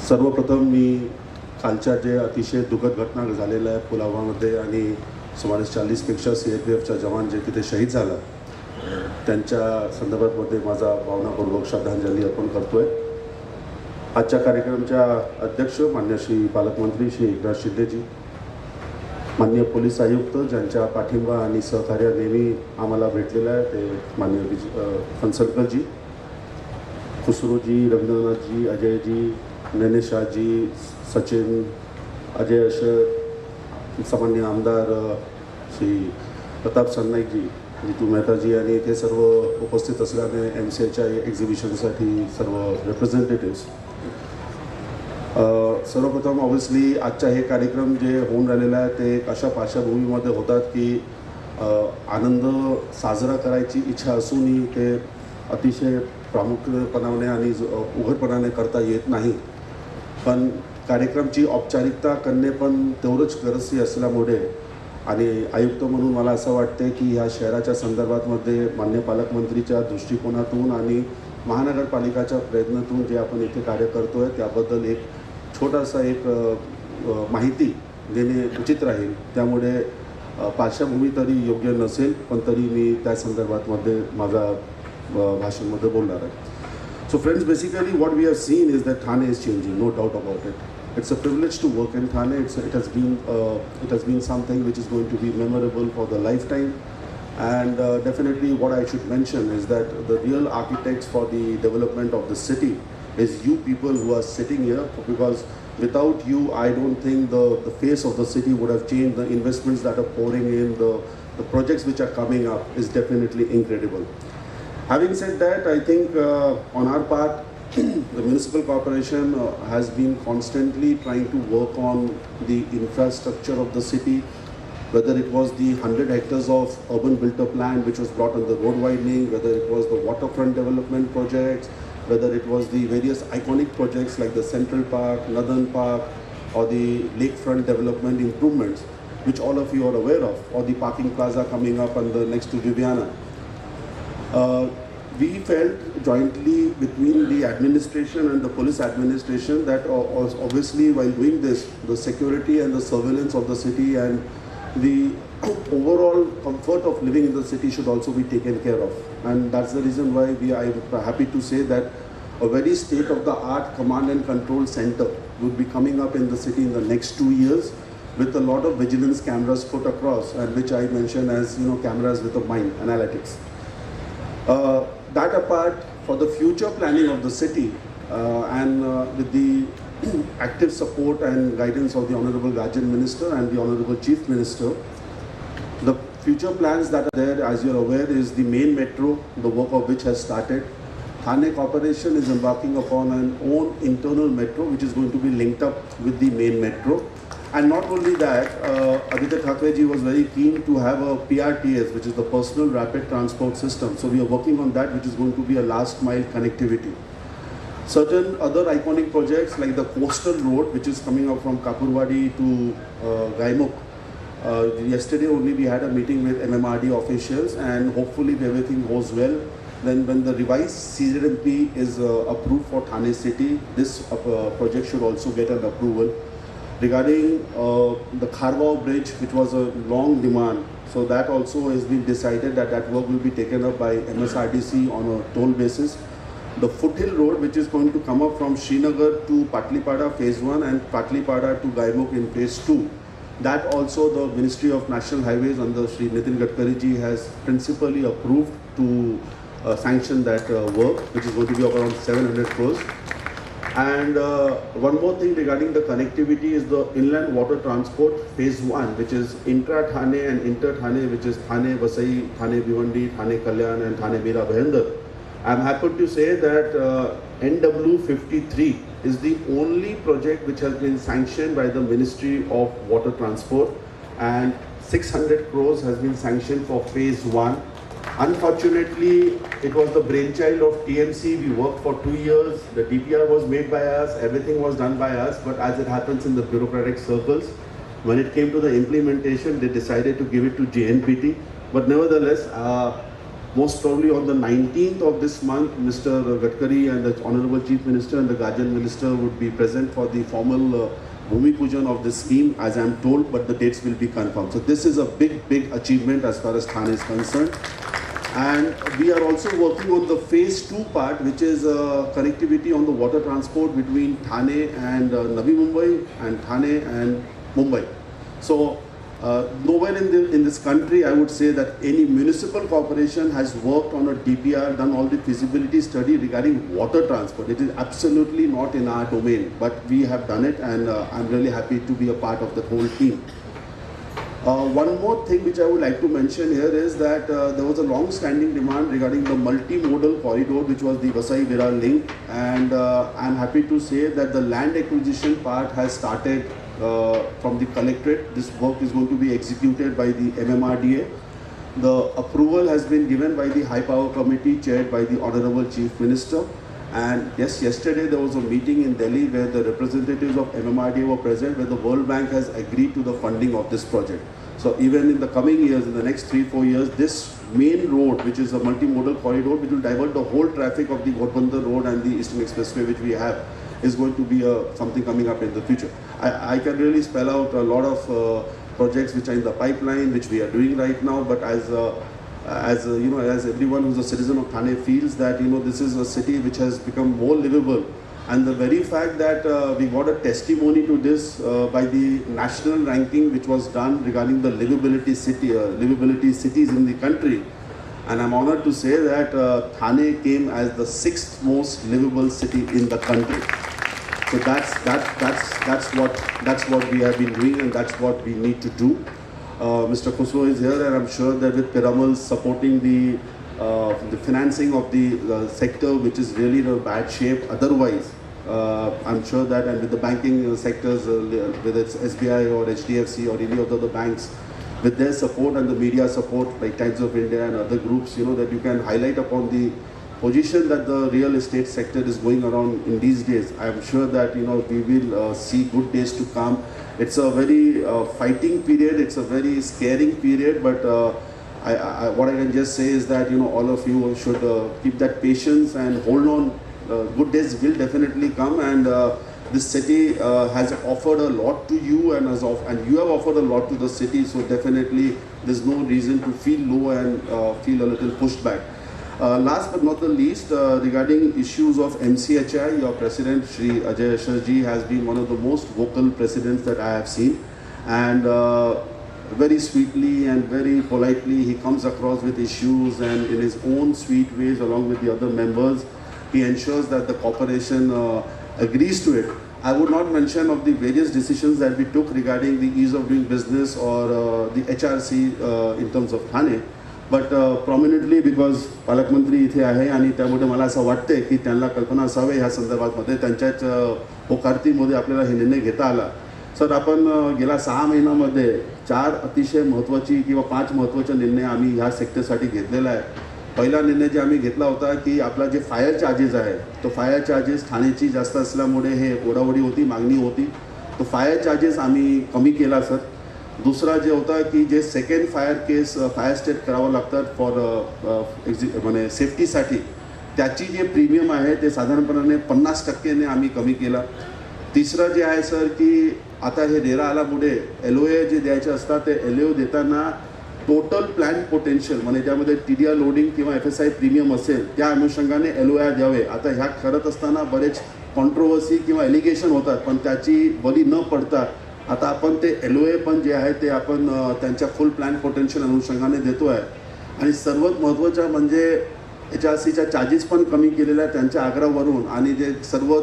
सर्वप्रथम मी कालच्या जे अतिशय दुःखद घटना झालेल्या आहे पुलवामामध्ये आणि सुमारे 40पेक्षा CRPFचा जवान जे तिथे शहीद झाला त्यांच्या संदर्भामध्ये माझा भावनापूर्वक श्रद्धांजली अर्पण करतोय। आजच्या कार्यक्रमाच्या अध्यक्ष माननीय श्री पालकमंत्री श्री एकनाथ शिंदेजी, माननीय पोलीस आयुक्त ज्यांच्या पाठिंबा आणि सहकार्य नेहमी आम्हाला भेटलेलं आहे ते माननीय फणसळकरजी, खुसरूजी, रवींद्रनाथजी, अजयजी, नैनेशाजी, सचिन, अजय अशर, सामान्य आमदार श्री प्रताप सरनाईकजी, जितू मेहताजी आणि इथे सर्व उपस्थित असल्याने MCAच्या एक्झिबिशनसाठी सर्व रिप्रेझेंटेटिव्स। सर्वप्रथम ऑब्व्हियसली आजचा हे कार्यक्रम जे होऊन राहिलेला आहे ते एक अशा पार्श्वभूमीमध्ये होतात की आनंद साजरा करायची इच्छा असूनही ते अतिशय प्रामुख्यपणाने आणि उघडपणाने करता येत नाही, पण कार्यक्रमची औपचारिकता करणे पण तेवढंच गरजेचे असल्यामुळे आणि आयुक्त म्हणून मला असं वाटते की ह्या शहराच्या संदर्भामध्ये माननीय पालकमंत्रीच्या दृष्टिकोनातून आणि महानगरपालिकाच्या प्रयत्नातून जे आपण इथे कार्य करतो आहे त्याबद्दल एक छोटासा एक माहिती देणे उचित राहील। त्यामुळे पार्श्वभूमी तरी योग्य नसेल पण तरी मी त्या संदर्भामध्ये माझा भाषणामध्ये बोलणार आहे। So friends, basically what we have seen is that Thane is changing, no doubt about it. It's a privilege to work in Thane. It has been something which is going to be memorable for the lifetime. And definitely what I should mention is that the real architects for the development of the city is you people who are sitting here, because without you I don't think the face of the city would have changed. The investments that are pouring in, the projects which are coming up is definitely incredible. Having said that, I think on our part, the municipal corporation has been constantly trying to work on the infrastructure of the city, whether it was the 100 hectares of urban built-up land which was brought on the road widening, whether it was the waterfront development projects, whether it was the various iconic projects like the Central Park, Northern Park, or the lakefront development improvements, which all of you are aware of, or the parking plaza coming up on the next to Viviana. We felt jointly between the administration and the police administration that obviously while doing this, the security and the surveillance of the city and the overall comfort of living in the city should also be taken care of. And that's the reason why I am happy to say that a very state-of-the-art command and control center would be coming up in the city in the next 2 years with a lot of vigilance cameras put across, and which I mention as cameras with a mind, analytics. That apart, for the future planning of the city and with the active support and guidance of the Honorable Guardian Minister and the Honorable Chief Minister, the future plans that are there, as you are aware, is the main metro, the work of which has started. Thane Corporation is embarking upon an own internal metro which is going to be linked up with the main metro. And not only that, Aditya Thackeray was very keen to have a PRTS, which is the Personal Rapid Transport System. So we are working on that, which is going to be a last mile connectivity. Certain other iconic projects like the coastal road, which is coming up from Kapurwadi to Gaimukh. Yesterday only we had a meeting with MMRD officials, and hopefully if everything goes well, then when the revised CZMP is approved for Thane city, this project should also get an approval. Regarding the Kharwao Bridge, which was a long demand, so that also has been decided that that work will be taken up by MSRDC on a toll basis. The Foothill Road, which is going to come up from Srinagar to Patlipada phase 1 and Patlipada to Gaimukh in phase 2, that also the Ministry of National Highways under Shri Nitin Gadkari ji has principally approved to sanction that work, which is going to be of around 700 crores. And one more thing regarding the connectivity is the inland water transport phase 1, which is intra-Thane and inter-Thane, which is Thane Vasai, Thane Bhiwandi, Thane Kalyan and Thane Mira Bhayandar. I am happy to say that NW53 is the only project which has been sanctioned by the Ministry of Water Transport, and 600 crores has been sanctioned for phase 1. Unfortunately, it was the brainchild of TMC. We worked for 2 years. The DPR was made by us. Everything was done by us. But as it happens in the bureaucratic circles, when it came to the implementation, they decided to give it to JNPT. But nevertheless, most probably on the 19th of this month, Mr. Gadkari and the Honorable Chief Minister and the Guardian Minister would be present for the formal Bhumi Pujan of this scheme, as I am told, but the dates will be confirmed. So this is a big achievement as far as Thane is concerned. And we are also working on the phase 2 part, which is connectivity on the water transport between Thane and Navi Mumbai and Thane and Mumbai. So nowhere in this country, I would say that any municipal corporation has worked on a DPR, done all the feasibility study regarding water transport. It is absolutely not in our domain, but we have done it, and I'm really happy to be a part of the whole team. One more thing which I would like to mention here is that there was a long-standing demand regarding the multimodal corridor, which was the Vasai-Virar link, and I'm happy to say that the land acquisition part has started from the collectorate. This work is going to be executed by the MMRDA. The approval has been given by the High Power Committee chaired by the Honorable Chief Minister. And yes, yesterday there was a meeting in Delhi where the representatives of MMRDA were present, where the World Bank has agreed to the funding of this project. So even in the coming years, in the next 3-4 years, this main road, which is a multimodal corridor, which will divert the whole traffic of the Ghorbandar Road and the Eastern Expressway, which we have, is going to be something coming up in the future. I can really spell out a lot of projects which are in the pipeline, which we are doing right now, but as everyone who's a citizen of Thane feels that this is a city which has become more livable, and the very fact that we got a testimony to this by the national ranking which was done regarding the livability cities in the country, and I'm honored to say that Thane came as the 6th most livable city in the country. So that's what we have been doing, and that's what we need to do. Mr. Khusro is here, and I'm sure that with Piramal supporting the financing of the sector, which is really in a bad shape otherwise, I'm sure that, and with the banking sectors, whether it's SBI or HDFC or any of the other banks, with their support and the media support like Times of India and other groups, that you can highlight upon the position that the real estate sector is going around in these days. I'm sure that we will see good days to come. It's a very fighting period, it's a very scaring period, but what I can just say is that all of you should keep that patience and hold on. Good days will definitely come, and this city has offered a lot to you, and you have offered a lot to the city, so definitely there's no reason to feel low and feel a little pushed back. Last but not the least, regarding issues of MCHI, your president, Shri Ajay Asharji, has been one of the most vocal presidents that I have seen, and very sweetly and very politely he comes across with issues, and in his own sweet ways along with the other members, he ensures that the corporation agrees to it. I would not mention of the various decisions that we took regarding the ease of doing business or the HRC in terms of Thane, but prominently because पालक मंत्री इथे आहे आणि त्यामुळे मला असं वाटते की त्यांना कल्पना असावे ह्या संदर्भामध्ये त्यांच्याच होकारतीमध्ये आपल्याला हे निर्णय घेता आला. सर, आपण गेल्या 6 महिन्यामध्ये 4 अतिशय महत्त्वाची किंवा 5 महत्त्वाचे निर्णय आम्ही ह्या सेक्टरसाठी घेतलेला आहे. पहिला निर्णय जे आम्ही घेतला होता की आपला जे फायर चार्जेस आहे, तो फायर चार्जेस ठाण्याची जास्त असल्यामुळे हे ओढाओढी होती, मागणी होती, तो फायर चार्जेस आम्ही कमी केला सर. दुसरा जे होता की जे सेकंड फायर स्टेट करावं लागतात फॉर म्हणजे सेफ्टीसाठी, त्याची जे प्रीमियम आहे ते साधारणपणे 50% आम्ही कमी केला. तिसरं जे आहे सर की आता हे रेरा आल्यामुळे LOA जे द्यायचे असतात ते LOA देताना टोटल प्लॅन पोटेन्शियल म्हणजे त्यामध्ये TDR लोडिंग किंवा FSI प्रीमियम असेल त्या अनुषंगाने LOA द्यावे. आता ह्या करत असताना बरेच कॉन्ट्रोवर्सी किंवा एलिगेशन होतात, पण त्याची बली न पडता आता आपण ते LOA पण जे आहे ते आपण त्यांच्या फुल प्लॅन पोटेन्शियल अनुषंगाने देतो आहे. आणि सर्वात महत्त्वाचं म्हणजे HRCच्या चार्जेस पण कमी केलेल्या आहेत त्यांच्या आग्रहावरून. आणि जे सर्वात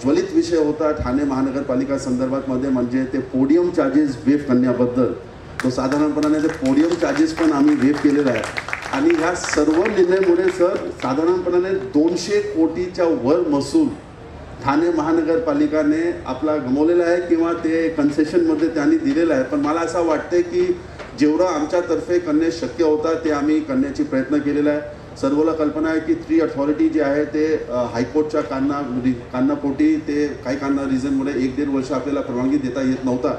ज्वलित विषय होता ठाणे महानगरपालिका संदर्भातमध्ये म्हणजे ते पोडियम चार्जेस वेव करण्याबद्दल, तो साधारणपणाने ते पोडियम चार्जेस पण आम्ही वेव केलेला आहे. आणि ह्या सर्व निर्णयामुळे सर साधारणपणाने 200 कोटीच्या वर महसूल ठाणे महानगरपालिकाने आपला गमावलेला आहे किंवा ते कन्सेशनमध्ये त्यांनी दिलेलं आहे. पण मला असं वाटते की जेवढं आमच्यातर्फे करणे शक्य होता ते आम्ही करण्याची प्रयत्न केलेला आहे. सर्वला कल्पना आहे की 3 अथॉरिटी जे आहे ते हायकोर्टच्या कानापोटी ते काही रिझनमुळे 1-1.5 वर्ष आपल्याला परवानगी देता येत नव्हता,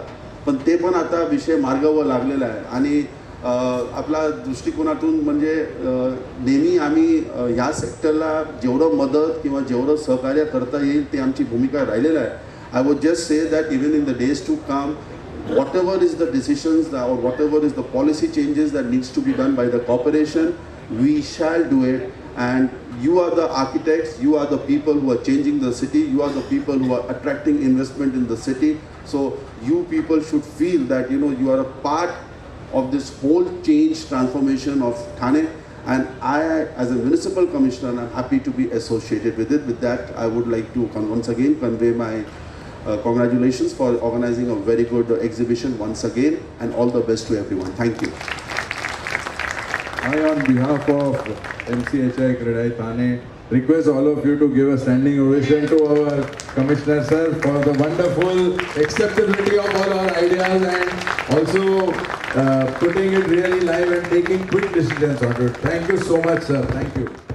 पण ते पण आता विषय मार्गावर लागलेला आहे. आणि आपल्या दृष्टिकोनातून म्हणजे नेहमी आम्ही ह्या सेक्टरला जेवढं मदत किंवा जेवढं सहकार्य करता येईल ते आमची भूमिका राहिलेलं आहे. I would just say that even in the days to come, whatever is the decisions or whatever is the policy changes that needs to be done by the corporation, we shall do it. And you are the architects, you are the people who are changing the city, you are the people who are attracting investment in the city. So you people should feel that you are a part of this whole change transformation of Thane. And I, as a municipal commissioner, I'm happy to be associated with it. With that, I would like to once again convey my congratulations for organizing a very good exhibition once again, and all the best to everyone. Thank you. I, on behalf of MCHI Credai Thane, request all of you to give a standing ovation to our Commissioner sir for the wonderful acceptability of all our ideas and also putting it really live and taking quick decisions on it. Thank you so much, sir. Thank you.